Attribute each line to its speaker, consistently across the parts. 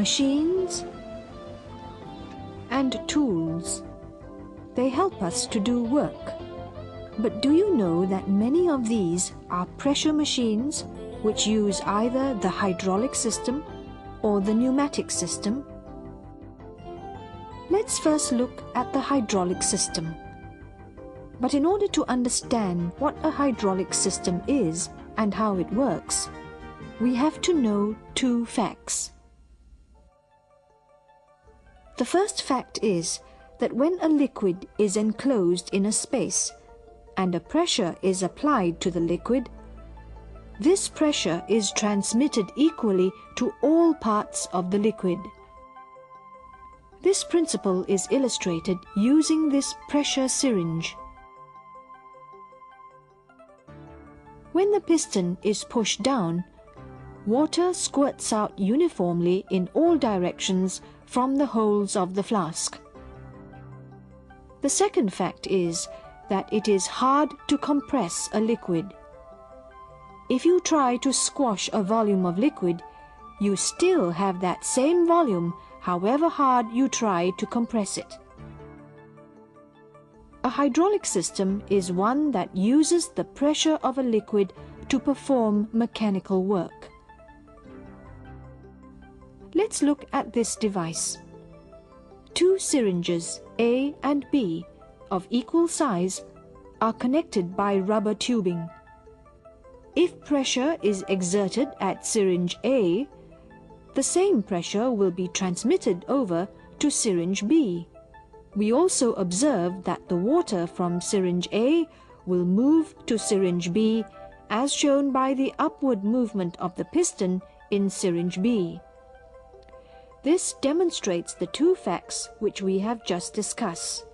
Speaker 1: machines and tools. They help us to do work. But do you know that many of these are pressure machines which use either the hydraulic system or the pneumatic system? Let's first look at the hydraulic system. But in order to understand what a hydraulic system is and how it works, we have to know two facts. The first fact is that when a liquid is enclosed in a space and a pressure is applied to the liquid, this pressure is transmitted equally to all parts of the liquid. This principle is illustrated using this pressure syringe. When the piston is pushed down, water squirts out uniformly in all directions from the holes of the flask. The second fact is that it is hard to compress a liquid. If you try to squash a volume of liquid, you still have that same volume however hard you try to compress it. A hydraulic system is one that uses the pressure of a liquid to perform mechanical work. Let's look at this device. Two syringes, A and B, of equal size, are connected by rubber tubing. If pressure is exerted at syringe A, the same pressure will be transmitted over to syringe B. We also observe that the water from syringe A will move to syringe B, as shown by the upward movement of the piston in syringe B. This demonstrates the two facts which we have just discussed.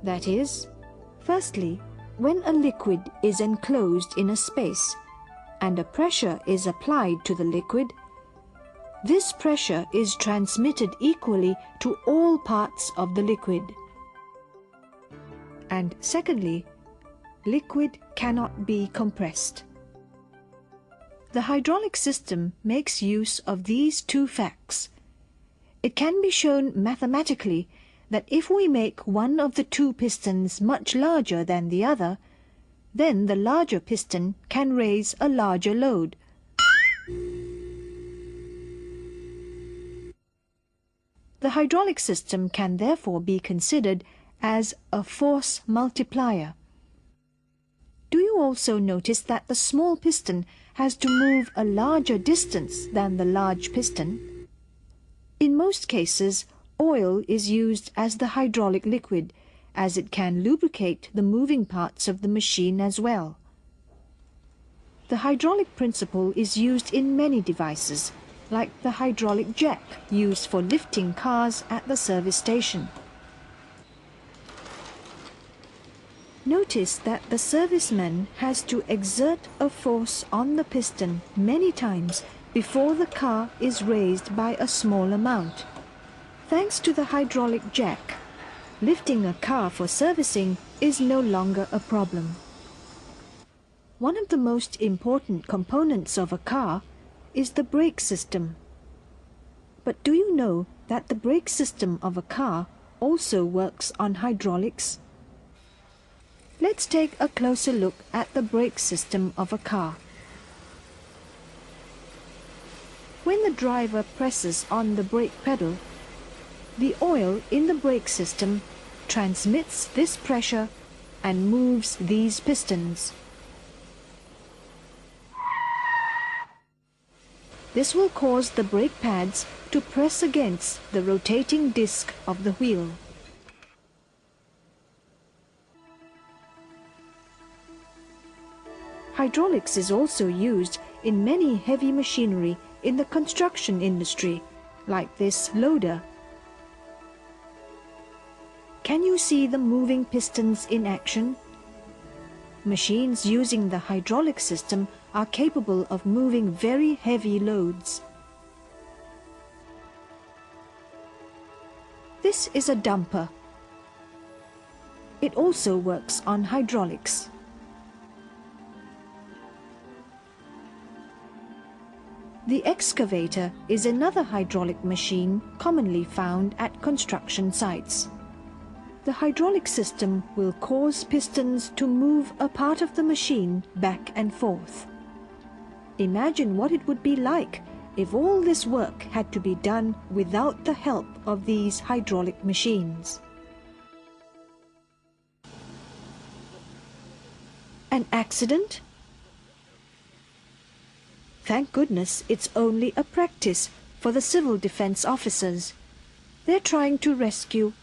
Speaker 1: That is, firstly, when a liquid is enclosed in a space and a pressure is applied to the liquid, this pressure is transmitted equally to all parts of the liquid. And secondly, liquid cannot be compressed. The hydraulic system makes use of these two facts. It can be shown mathematically that if we make one of the two pistons much larger than the other, then the larger piston can raise a larger load. The hydraulic system can therefore be considered as a force multiplier. Do you also notice that the small piston has to move a larger distance than the large piston? In most cases, oil is used as the hydraulic liquid, as it can lubricate the moving parts of the machine as well. The hydraulic principle is used in many devices, like the hydraulic jack used for lifting cars at the service station. Notice that the serviceman has to exert a force on the piston many times before the car is raised by a small amount. Thanks to the hydraulic jack, lifting a car for servicing is no longer a problem. One of the most important components of a car is the brake system. But do you know that the brake system of a car also works on hydraulics? Let's take a closer look at the brake system of a car. When the driver presses on the brake pedal, the oil in the brake system transmits this pressure and moves these pistons. This will cause the brake pads to press against the rotating disc of the wheel. Hydraulics is also used in many heavy machinery in the construction industry, like this loader. Can you see the moving pistons in action? Machines using the hydraulic system are capable of moving very heavy loads. This is a dumper. It also works on hydraulics. The excavator is another hydraulic machine commonly found at construction sites. The hydraulic system will cause pistons to move a part of the machine back and forth. Imagine what it would be like if all this work had to be done without the help of these hydraulic machines. An accident? Thank goodness it's only a practice for the civil defense officers. They're trying to rescue